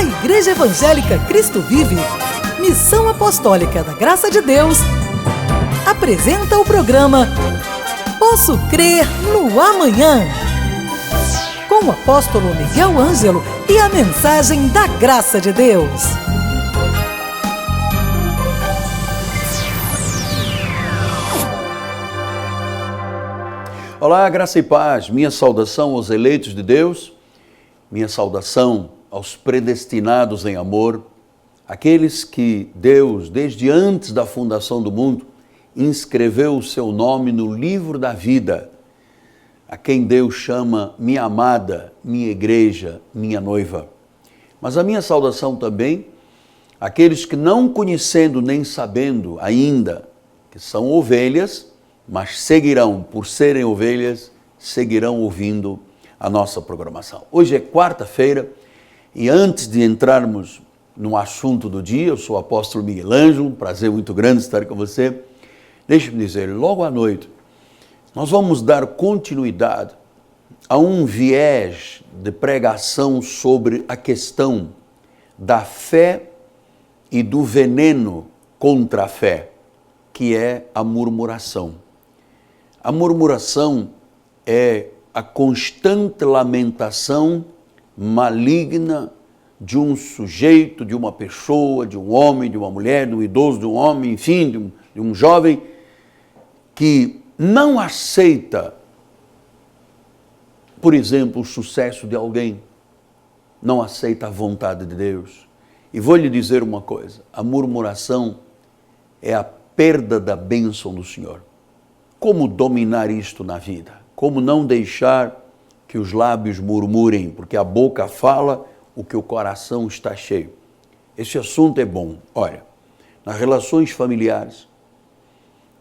A Igreja Evangélica Cristo Vive, Missão Apostólica da Graça de Deus, apresenta o programa Posso Crer no Amanhã, com o apóstolo Miguel Ângelo e a mensagem da Graça de Deus. Olá, graça e paz, minha saudação aos eleitos de Deus, minha saudação aos predestinados em amor, aqueles que Deus, desde antes da fundação do mundo, inscreveu o seu nome no livro da vida, a quem Deus chama minha amada, minha igreja, minha noiva. Mas a minha saudação também, àqueles que não conhecendo nem sabendo ainda que são ovelhas, mas seguirão, por serem ovelhas, seguirão ouvindo a nossa programação. Hoje é quarta-feira e antes de entrarmos no assunto do dia, eu sou o apóstolo Miguel Ângelo, um prazer muito grande estar com você. Deixe-me dizer, logo à noite, nós vamos dar continuidade a um viés de pregação sobre a questão da fé e do veneno contra a fé, que é a murmuração. A murmuração é a constante lamentação maligna de um sujeito, de uma pessoa, de um homem, de uma mulher, de um idoso, de um homem, enfim, de um jovem que não aceita, por exemplo, o sucesso de alguém, não aceita a vontade de Deus. E vou lhe dizer uma coisa, a murmuração é a perda da bênção do Senhor. Como dominar isto na vida? Como não deixar que os lábios murmurem, porque a boca fala o que o coração está cheio. Esse assunto é bom. Olha, nas relações familiares,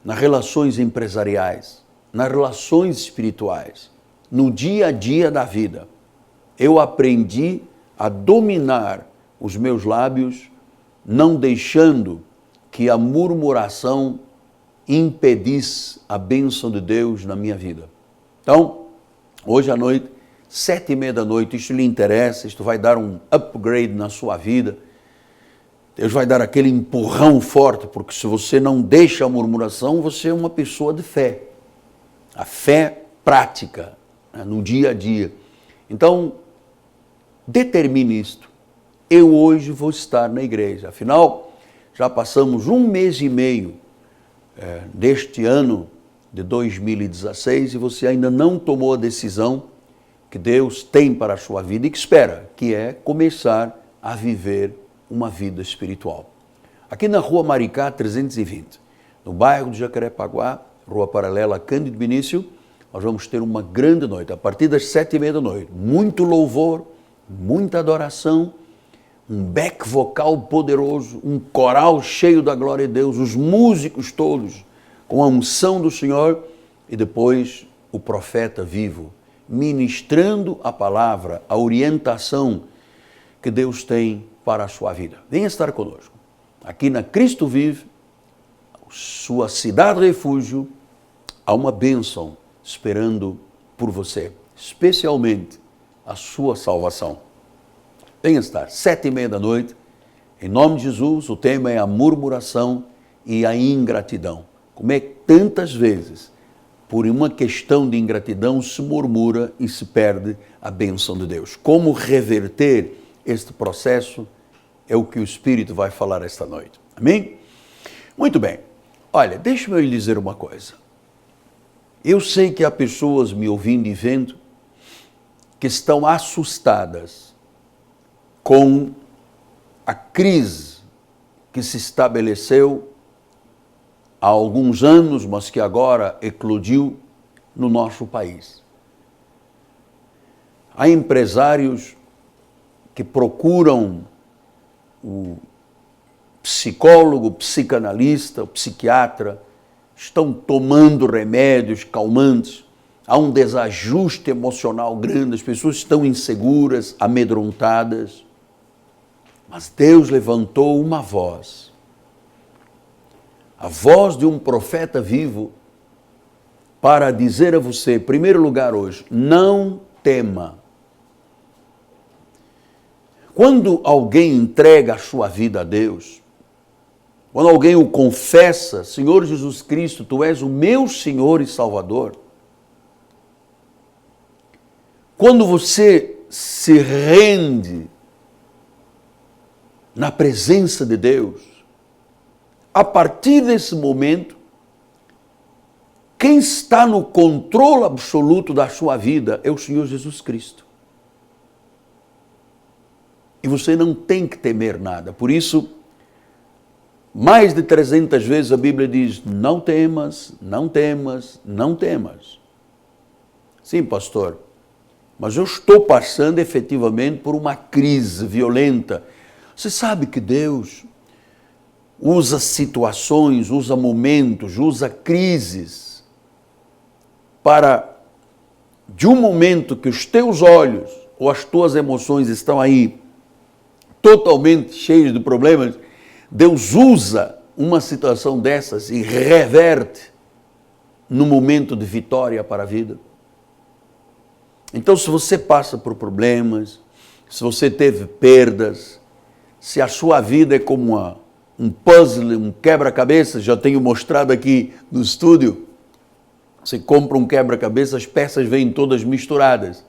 nas relações empresariais, nas relações espirituais, no dia a dia da vida, eu aprendi a dominar os meus lábios, não deixando que a murmuração impedisse a bênção de Deus na minha vida. Então, hoje à noite, 7h30 da noite, isto lhe interessa, isto vai dar um upgrade na sua vida, Deus vai dar aquele empurrão forte, porque se você não deixa a murmuração, você é uma pessoa de fé, a fé prática, né, no dia a dia. Então, determine isto, eu hoje vou estar na igreja, afinal, já passamos 1 mês e meio deste ano de 2016 e você ainda não tomou a decisão que Deus tem para a sua vida e que espera, que é começar a viver uma vida espiritual. Aqui na Rua Maricá 320, no bairro de Jacarepaguá, Rua Paralela Cândido Benício, nós vamos ter uma grande noite, a partir das 7h30 da noite. Muito louvor, muita adoração, um back vocal poderoso, um coral cheio da glória de Deus, os músicos todos com a unção do Senhor e depois o profeta vivo, ministrando a palavra, a orientação que Deus tem para a sua vida. Venha estar conosco. Aqui na Cristo Vive, sua cidade refúgio, há uma bênção esperando por você, especialmente a sua salvação. Venha estar, 7h30 da noite, em nome de Jesus, o tema é a murmuração e a ingratidão. Como é que tantas vezes, por uma questão de ingratidão, se murmura e se perde a bênção de Deus. Como reverter este processo é o que o Espírito vai falar esta noite. Amém? Muito bem. Olha, deixa-me eu lhe dizer uma coisa. Eu sei que há pessoas me ouvindo e vendo que estão assustadas com a crise que se estabeleceu há alguns anos, mas que agora eclodiu no nosso país. Há empresários que procuram o psicólogo, o psicanalista, o psiquiatra, estão tomando remédios calmantes, há um desajuste emocional grande, as pessoas estão inseguras, amedrontadas. Mas Deus levantou uma voz, a voz de um profeta vivo, para dizer a você, em primeiro lugar hoje, não tema. Quando alguém entrega a sua vida a Deus, quando alguém o confessa, Senhor Jesus Cristo, Tu és o meu Senhor e Salvador, quando você se rende na presença de Deus, a partir desse momento, quem está no controle absoluto da sua vida é o Senhor Jesus Cristo. E você não tem que temer nada. Por isso, mais de 300 vezes a Bíblia diz, não temas, não temas, não temas. Sim, pastor, mas eu estou passando efetivamente por uma crise violenta. Você sabe que Deus usa situações, usa momentos, usa crises para, de um momento que os teus olhos ou as tuas emoções estão aí totalmente cheios de problemas, Deus usa uma situação dessas e reverte no momento de vitória para a vida. Então, se você passa por problemas, se você teve perdas, se a sua vida é como um puzzle, um quebra-cabeça, já tenho mostrado aqui no estúdio, você compra um quebra-cabeça, as peças vêm todas misturadas.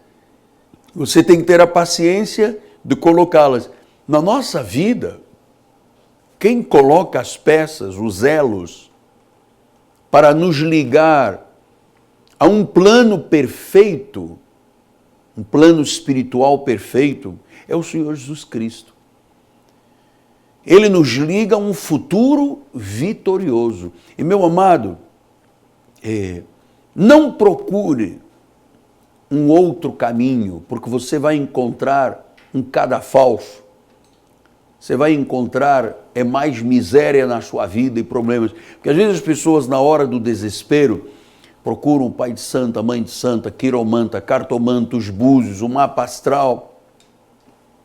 Você tem que ter a paciência de colocá-las. Na nossa vida, quem coloca as peças, os elos, para nos ligar a um plano perfeito, um plano espiritual perfeito, é o Senhor Jesus Cristo. Ele nos liga a um futuro vitorioso. E, meu amado, não procure um outro caminho, porque você vai encontrar um cadafalso. Você vai encontrar mais miséria na sua vida e problemas. Porque às vezes as pessoas, na hora do desespero, procuram o pai de santa, a mãe de santa, quiromanta, cartomanta, os búzios, o mapa astral.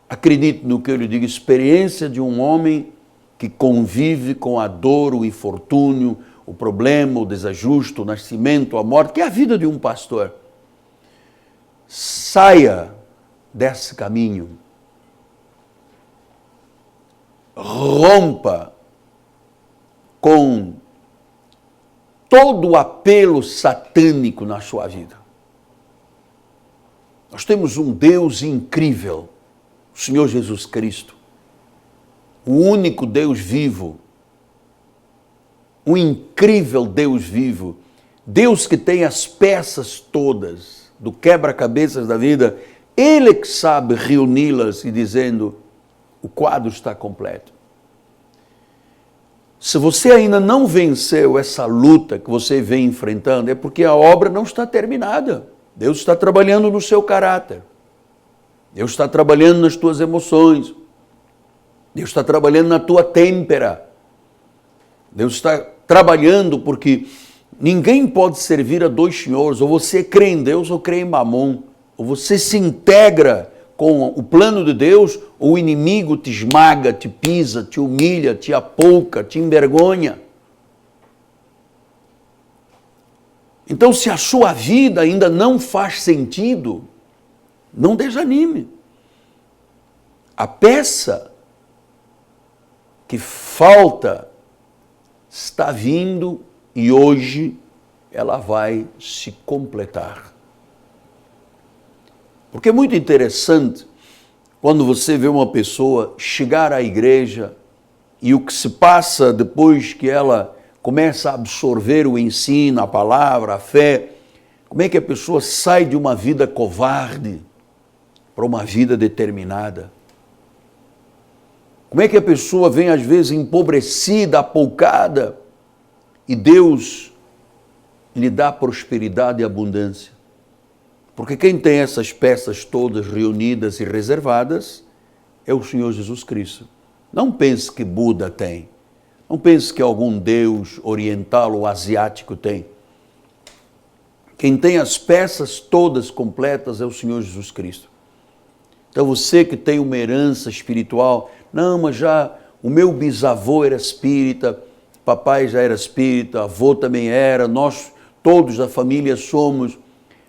Acredite no que eu lhe digo, experiência de um homem que convive com a dor, o infortúnio, o problema, o desajuste, o nascimento, a morte, que é a vida de um pastor. Saia desse caminho. Rompa com todo o apelo satânico na sua vida. Nós temos um Deus incrível, o Senhor Jesus Cristo, o único Deus vivo, um incrível Deus vivo, Deus que tem as peças todas do quebra-cabeças da vida, Ele que sabe reuni-las e dizendo, o quadro está completo. Se você ainda não venceu essa luta que você vem enfrentando, é porque a obra não está terminada. Deus está trabalhando no seu caráter. Deus está trabalhando nas tuas emoções. Deus está trabalhando na tua têmpera. Deus está trabalhando porque ninguém pode servir a dois senhores. Ou você crê em Deus ou crê em Mamon. Ou você se integra com o plano de Deus, ou o inimigo te esmaga, te pisa, te humilha, te apouca, te envergonha. Então, se a sua vida ainda não faz sentido, não desanime. A peça que falta está vindo e hoje ela vai se completar. Porque é muito interessante quando você vê uma pessoa chegar à igreja e o que se passa depois que ela começa a absorver o ensino, a palavra, a fé, como é que a pessoa sai de uma vida covarde para uma vida determinada? Como é que a pessoa vem às vezes empobrecida, apoucada e Deus lhe dá prosperidade e abundância? Porque quem tem essas peças todas reunidas e reservadas é o Senhor Jesus Cristo. Não pense que Buda tem. Não pense que algum Deus oriental ou asiático tem. Quem tem as peças todas completas é o Senhor Jesus Cristo. Então você que tem uma herança espiritual, não, mas já o meu bisavô era espírita, papai já era espírita, avô também era, nós todos da família somos.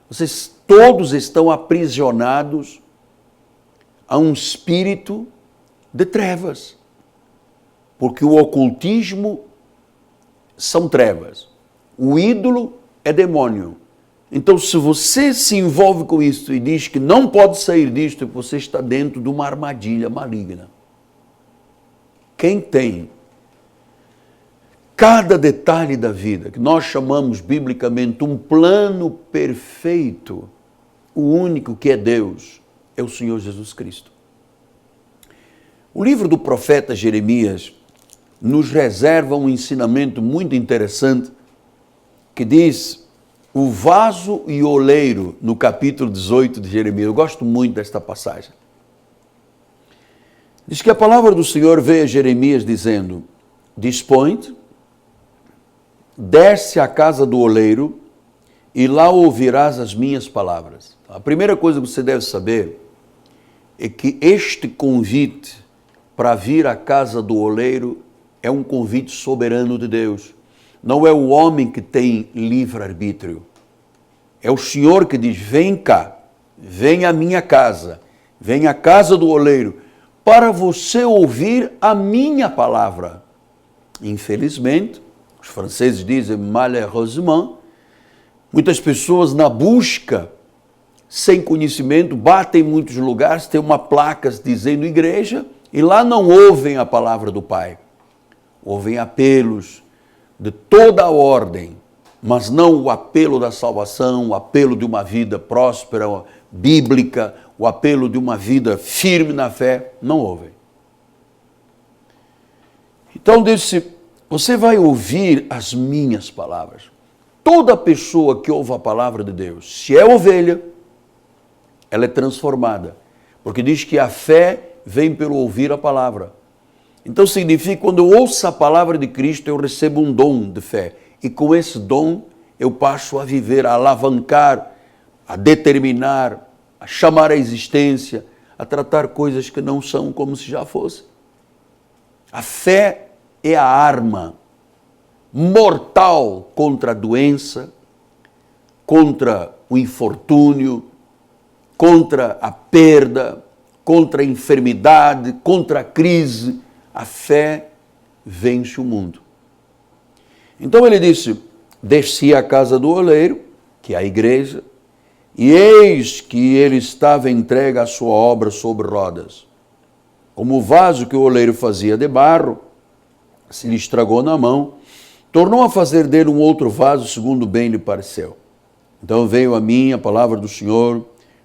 Vocês todos estão aprisionados a um espírito de trevas. Porque o ocultismo são trevas. O ídolo é demônio. Então, se você se envolve com isso e diz que não pode sair disto, você está dentro de uma armadilha maligna. Quem tem cada detalhe da vida, que nós chamamos biblicamente um plano perfeito, o único que é Deus, é o Senhor Jesus Cristo. O livro do profeta Jeremias nos reserva um ensinamento muito interessante que diz o vaso e o oleiro, no capítulo 18 de Jeremias. Eu gosto muito desta passagem. Diz que a palavra do Senhor veio a Jeremias dizendo: dispõe-te, desce à casa do oleiro e lá ouvirás as minhas palavras. A primeira coisa que você deve saber é que este convite para vir à casa do oleiro é um convite soberano de Deus. Não é o homem que tem livre-arbítrio. É o Senhor que diz: vem cá, vem à minha casa, vem à casa do oleiro, para você ouvir a minha palavra. Infelizmente, os franceses dizem malheureusement, muitas pessoas na busca, sem conhecimento, batem em muitos lugares, tem uma placa dizendo igreja, e lá não ouvem a palavra do Pai. Ouvem apelos de toda a ordem, mas não o apelo da salvação, o apelo de uma vida próspera, bíblica, o apelo de uma vida firme na fé, não ouvem. Então disse: você vai ouvir as minhas palavras. Toda pessoa que ouve a palavra de Deus, se é ovelha, ela é transformada, porque diz que a fé vem pelo ouvir a palavra. Então significa que quando eu ouço a palavra de Cristo, eu recebo um dom de fé. E com esse dom, eu passo a viver, a alavancar, a determinar, a chamar a existência, a tratar coisas que não são como se já fossem. A fé é a arma mortal contra a doença, contra o infortúnio, contra a perda, contra a enfermidade, contra a crise. A fé vence o mundo. Então ele disse: desci à casa do oleiro, que é a igreja, e eis que ele estava entregue à sua obra sobre rodas. Como o vaso que o oleiro fazia de barro se lhe estragou na mão, tornou a fazer dele um outro vaso segundo bem lhe pareceu. Então veio a mim a palavra do Senhor: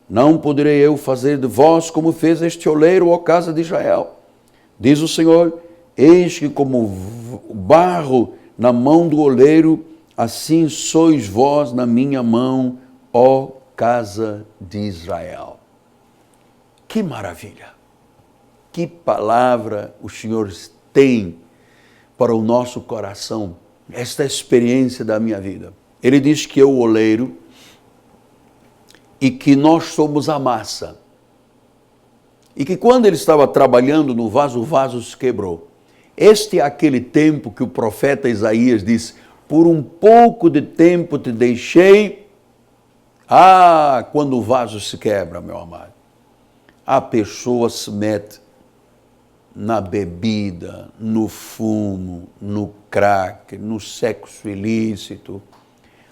não poderei eu fazer de vós como fez este oleiro, ó casa de Israel. Diz o Senhor: eis que como barro na mão do oleiro, assim sois vós na minha mão, ó casa de Israel. Que maravilha! Que palavra o Senhor tem para o nosso coração, esta experiência da minha vida. Ele diz que é o oleiro e que nós somos a massa. E que quando ele estava trabalhando no vaso, o vaso se quebrou. Este é aquele tempo que o profeta Isaías disse: por um pouco de tempo te deixei. Ah, quando o vaso se quebra, meu amado, a pessoa se mete na bebida, no fumo, no crack, no sexo ilícito.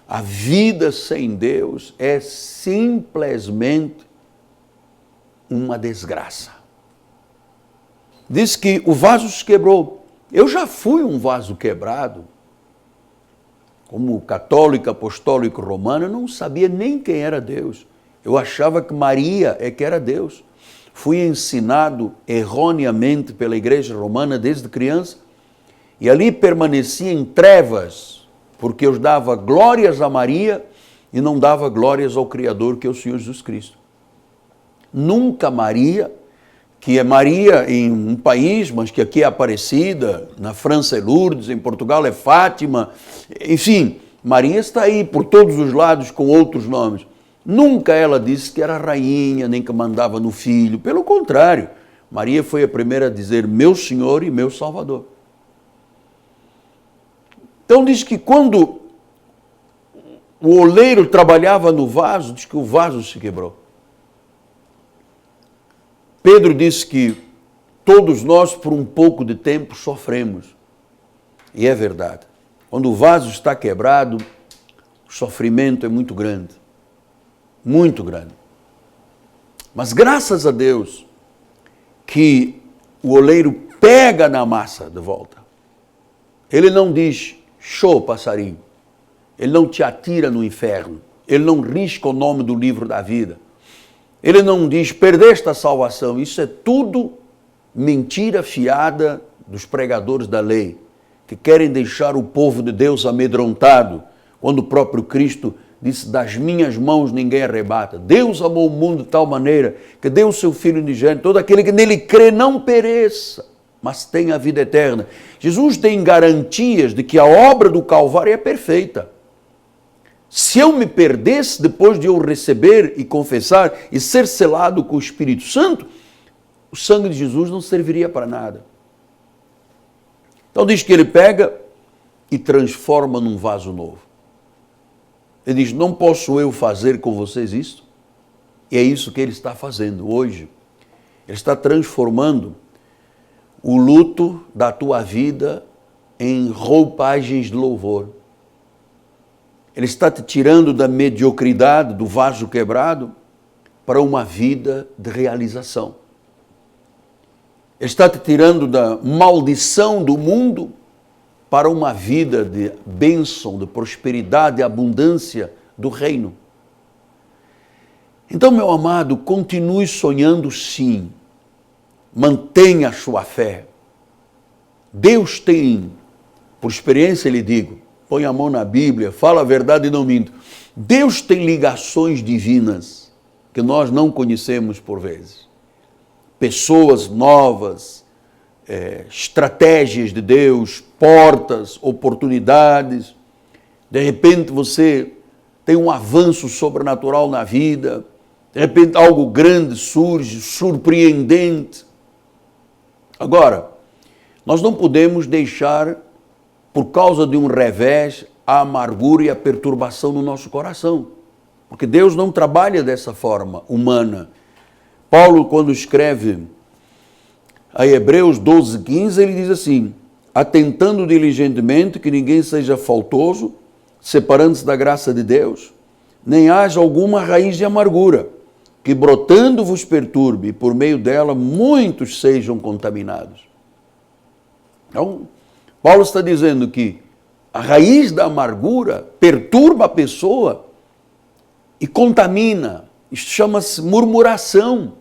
A vida sem Deus é simplesmente uma desgraça. Diz que o vaso se quebrou. Eu já fui um vaso quebrado. Como católico, apostólico, romano, eu não sabia nem quem era Deus. Eu achava que Maria é que era Deus. Fui ensinado erroneamente pela igreja romana desde criança e ali permaneci em trevas, porque eu dava glórias a Maria e não dava glórias ao Criador, que é o Senhor Jesus Cristo. Nunca Maria, que é Maria em um país, mas que aqui é Aparecida, na França é Lourdes, em Portugal é Fátima, enfim, Maria está aí por todos os lados com outros nomes. Nunca ela disse que era rainha, nem que mandava no filho. Pelo contrário, Maria foi a primeira a dizer meu Senhor e meu Salvador. Então diz que quando o oleiro trabalhava no vaso, diz que o vaso se quebrou. Pedro disse que todos nós, por um pouco de tempo, sofremos. E é verdade. Quando o vaso está quebrado, o sofrimento é muito grande. Muito grande. Mas graças a Deus que o oleiro pega na massa de volta. Ele não diz, show, passarinho. Ele não te atira no inferno. Ele não risca o nome do livro da vida. Ele não diz, perdeste a salvação. Isso é tudo mentira fiada dos pregadores da lei, que querem deixar o povo de Deus amedrontado, quando o próprio Cristo disse, das minhas mãos ninguém arrebata. Deus amou o mundo de tal maneira que deu o seu Filho unigênito, todo aquele que nele crê não pereça, mas tenha a vida eterna. Jesus tem garantias de que a obra do Calvário é perfeita. Se eu me perdesse depois de eu receber e confessar e ser selado com o Espírito Santo, o sangue de Jesus não serviria para nada. Então diz que ele pega e transforma num vaso novo. Ele diz, não posso eu fazer com vocês isso? E é isso que ele está fazendo hoje. Ele está transformando o luto da tua vida em roupagens de louvor. Ele está te tirando da mediocridade, do vaso quebrado, para uma vida de realização. Ele está te tirando da maldição do mundo para uma vida de bênção, de prosperidade, de abundância do reino. Então, meu amado, continue sonhando sim. Mantenha a sua fé. Deus tem, por experiência lhe digo, põe a mão na Bíblia, fala a verdade e não minto. Deus tem ligações divinas que nós não conhecemos por vezes. Pessoas novas, estratégias de Deus, portas, oportunidades. De repente você tem um avanço sobrenatural na vida. De repente algo grande surge, surpreendente. Agora, nós não podemos deixar, por causa de um revés, a amargura e a perturbação no nosso coração. Porque Deus não trabalha dessa forma humana. Paulo, quando escreve a Hebreus 12:15, ele diz assim, atentando diligentemente que ninguém seja faltoso, separando-se da graça de Deus, nem haja alguma raiz de amargura, que brotando vos perturbe, e por meio dela muitos sejam contaminados. Então, Paulo está dizendo que a raiz da amargura perturba a pessoa e contamina. Isto chama-se murmuração.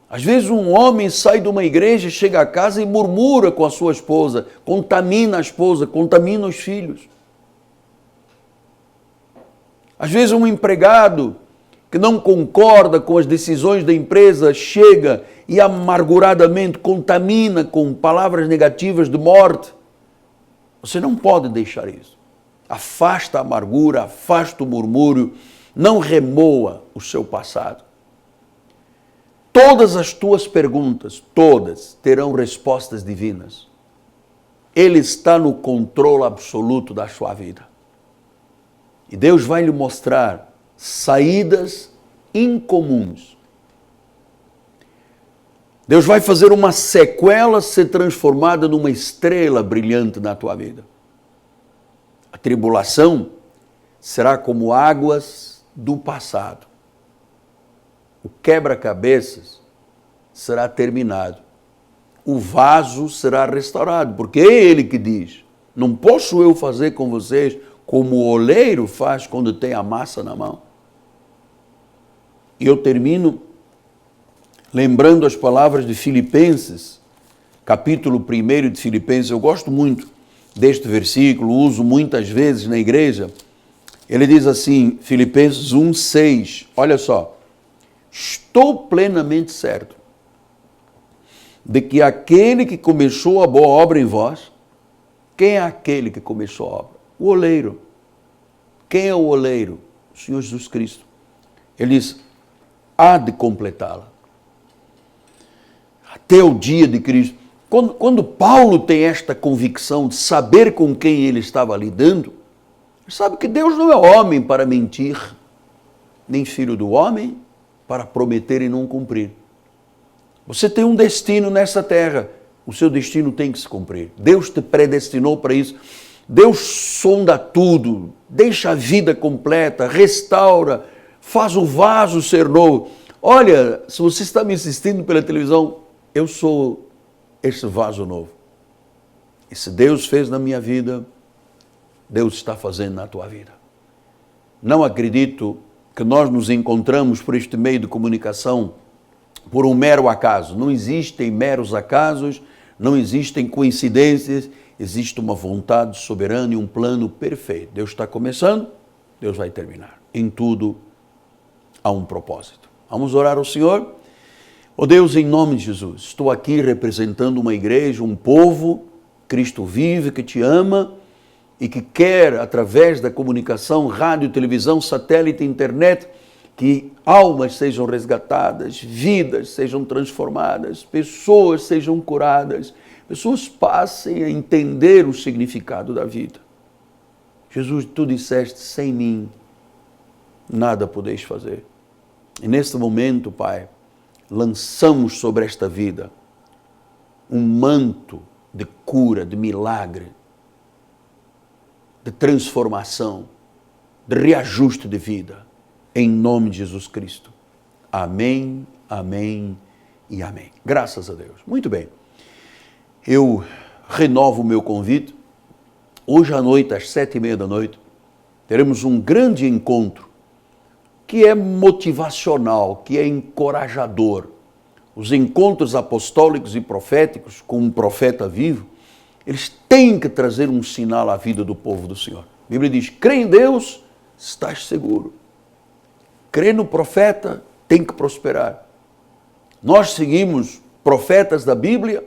Às vezes um homem sai de uma igreja, chega a casa e murmura com a sua esposa, contamina a esposa, contamina os filhos. Às vezes um empregado que não concorda com as decisões da empresa chega e amarguradamente contamina com palavras negativas de morte. Você não pode deixar isso. Afasta a amargura, afasta o murmúrio, não remoa o seu passado. Todas as tuas perguntas, todas, terão respostas divinas. Ele está no controle absoluto da sua vida. E Deus vai lhe mostrar saídas incomuns. Deus vai fazer uma sequela ser transformada numa estrela brilhante na tua vida. A tribulação será como águas do passado. O quebra-cabeças será terminado. O vaso será restaurado, porque é ele que diz, não posso eu fazer com vocês como o oleiro faz quando tem a massa na mão. E eu termino lembrando as palavras de Filipenses, capítulo 1 de Filipenses. Eu gosto muito deste versículo, uso muitas vezes na igreja. Ele diz assim, Filipenses 1:6, olha só. Estou plenamente certo de que aquele que começou a boa obra em vós, quem é aquele que começou a obra? O oleiro. Quem é o oleiro? O Senhor Jesus Cristo. Ele diz, há de completá-la. Até o dia de Cristo. Quando Paulo tem esta convicção de saber com quem ele estava lidando, ele sabe que Deus não é homem para mentir, nem filho do homem para prometer e não cumprir. Você tem um destino nessa terra. O seu destino tem que se cumprir. Deus te predestinou para isso. Deus sonda tudo, deixa a vida completa, restaura, faz o vaso ser novo. Olha, se você está me assistindo pela televisão, eu sou esse vaso novo. E se Deus fez na minha vida, Deus está fazendo na tua vida. Não acredito que nós nos encontramos por este meio de comunicação por um mero acaso. Não existem meros acasos, não existem coincidências, existe uma vontade soberana e um plano perfeito. Deus está começando, Deus vai terminar. Em tudo há um propósito. Vamos orar ao Senhor? Ó Deus, em nome de Jesus, estou aqui representando uma igreja, um povo, Cristo vive, que te ama e que quer, através da comunicação, rádio, televisão, satélite, internet, que almas sejam resgatadas, vidas sejam transformadas, pessoas sejam curadas, pessoas passem a entender o significado da vida. Jesus, tu disseste, sem mim nada podeis fazer. E neste momento, Pai, lançamos sobre esta vida um manto de cura, de milagre, de transformação, de reajuste de vida, em nome de Jesus Cristo. Amém, amém e amém. Graças a Deus. Muito bem. Eu renovo o meu convite. Hoje à noite, às 7h30, teremos um grande encontro que é motivacional, que é encorajador. Os encontros apostólicos e proféticos com um profeta vivo, eles têm que trazer um sinal à vida do povo do Senhor. A Bíblia diz, crê em Deus, estás seguro. Crê no profeta, tem que prosperar. Nós seguimos profetas da Bíblia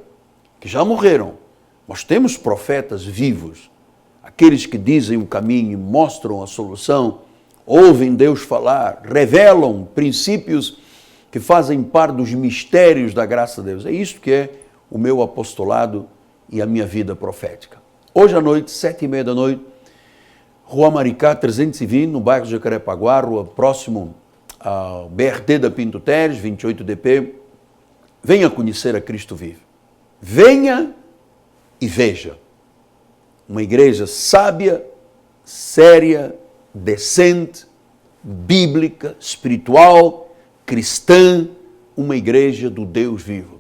que já morreram. Nós temos profetas vivos, aqueles que dizem o caminho, mostram a solução, ouvem Deus falar, revelam princípios que fazem parte dos mistérios da graça de Deus. É isso que é o meu apostolado e a minha vida profética. Hoje à noite, 7h30, Rua Maricá 320, no bairro de Jacarepaguá, rua próximo ao BRT da Pinto Teres, 28DP. Venha conhecer a Cristo vive. Venha e veja. Uma igreja sábia, séria, decente, bíblica, espiritual, cristã, uma igreja do Deus vivo.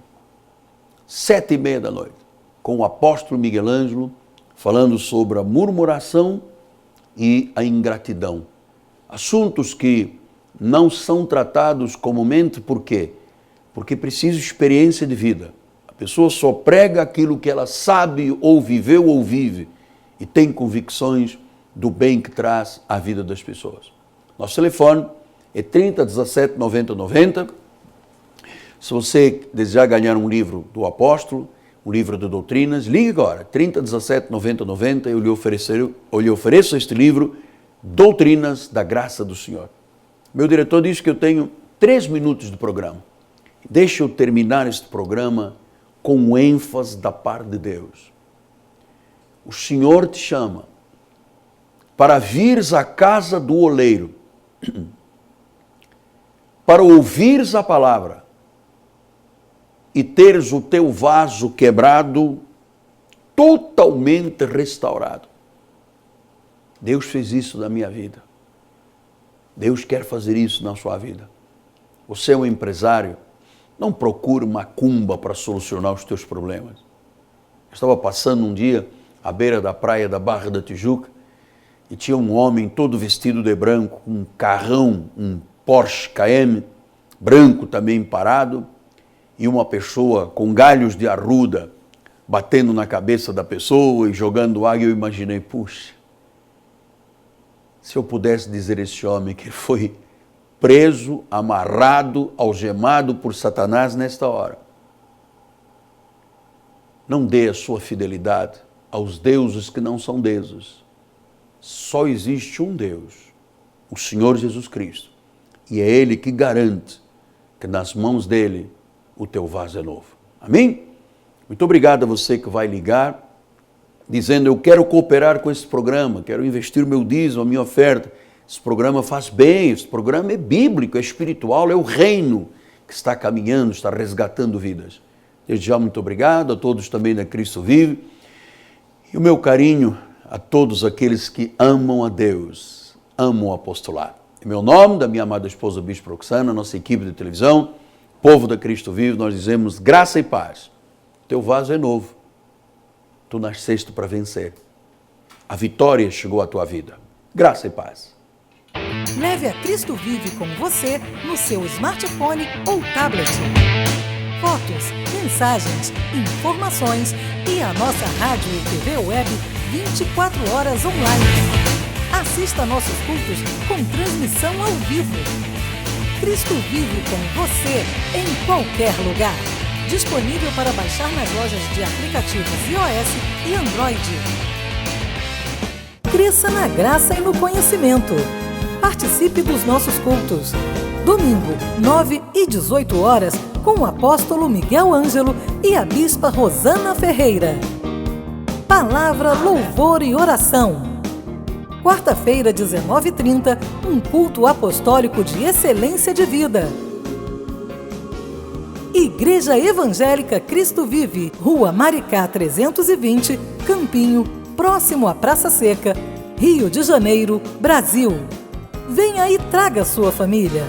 7h30, com o apóstolo Miguel Ângelo, falando sobre a murmuração e a ingratidão. Assuntos que não são tratados comumente, por quê? Porque precisa de experiência de vida. A pessoa só prega aquilo que ela sabe, ou viveu, ou vive, e tem convicções do bem que traz à vida das pessoas. Nosso telefone é 30 17 90 90. Se você desejar ganhar um livro do apóstolo, um livro de doutrinas, ligue agora, 30 17 90 90, eu lhe ofereço este livro, Doutrinas da Graça do Senhor. Meu diretor disse que eu tenho 3 minutos de programa. Deixa eu terminar este programa com um ênfase da parte de Deus. O Senhor te chama para vires à casa do oleiro, para ouvires a palavra e teres o teu vaso quebrado totalmente restaurado. Deus fez isso na minha vida. Deus quer fazer isso na sua vida. Você é um empresário, não procure macumba para solucionar os teus problemas. Eu estava passando um dia à beira da praia da Barra da Tijuca e tinha um homem todo vestido de branco, com um carrão, um Porsche KM, branco também parado, e uma pessoa com galhos de arruda batendo na cabeça da pessoa e jogando água. Eu imaginei, puxa, se eu pudesse dizer a esse homem que foi preso, amarrado, algemado por Satanás nesta hora. Não dê a sua fidelidade aos deuses que não são deuses. Só existe um Deus, o Senhor Jesus Cristo. E é Ele que garante que nas mãos dEle o teu vaso é novo. Amém? Muito obrigado a você que vai ligar, dizendo, eu quero cooperar com esse programa, quero investir o meu dízimo, a minha oferta. Esse programa faz bem, esse programa é bíblico, é espiritual, é o reino que está caminhando, está resgatando vidas. Desde já, muito obrigado a todos também da Cristo Vive. E o meu carinho a todos aqueles que amam a Deus, amam o apostolado. Em meu nome, da minha amada esposa Bispo Roxana, nossa equipe de televisão, povo da Cristo Vive, nós dizemos graça e paz. Teu vaso é novo. Tu nasceste para vencer. A vitória chegou à tua vida. Graça e paz. Leve a Cristo Vive com você no seu smartphone ou tablet. Fotos, mensagens, informações e a nossa rádio e TV web 24 horas online. Assista nossos cultos com transmissão ao vivo. Cristo Vive com você em qualquer lugar. Disponível para baixar nas lojas de aplicativos iOS e Android. Cresça na graça e no conhecimento. Participe dos nossos cultos. Domingo, 9 e 18 horas, com o apóstolo Miguel Ângelo e a bispa Rosana Ferreira. Palavra, louvor e oração. Quarta-feira, 19h30, um culto apostólico de excelência de vida. Igreja Evangélica Cristo Vive, Rua Maricá 320, Campinho, próximo à Praça Seca, Rio de Janeiro, Brasil. Venha e traga sua família.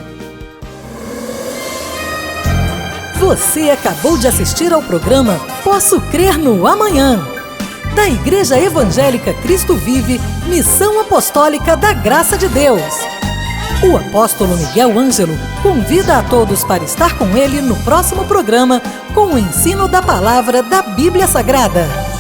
Você acabou de assistir ao programa Posso Crer no Amanhã, da Igreja Evangélica Cristo Vive, Missão Apostólica da Graça de Deus. O apóstolo Miguel Ângelo convida a todos para estar com ele no próximo programa com o ensino da palavra da Bíblia Sagrada.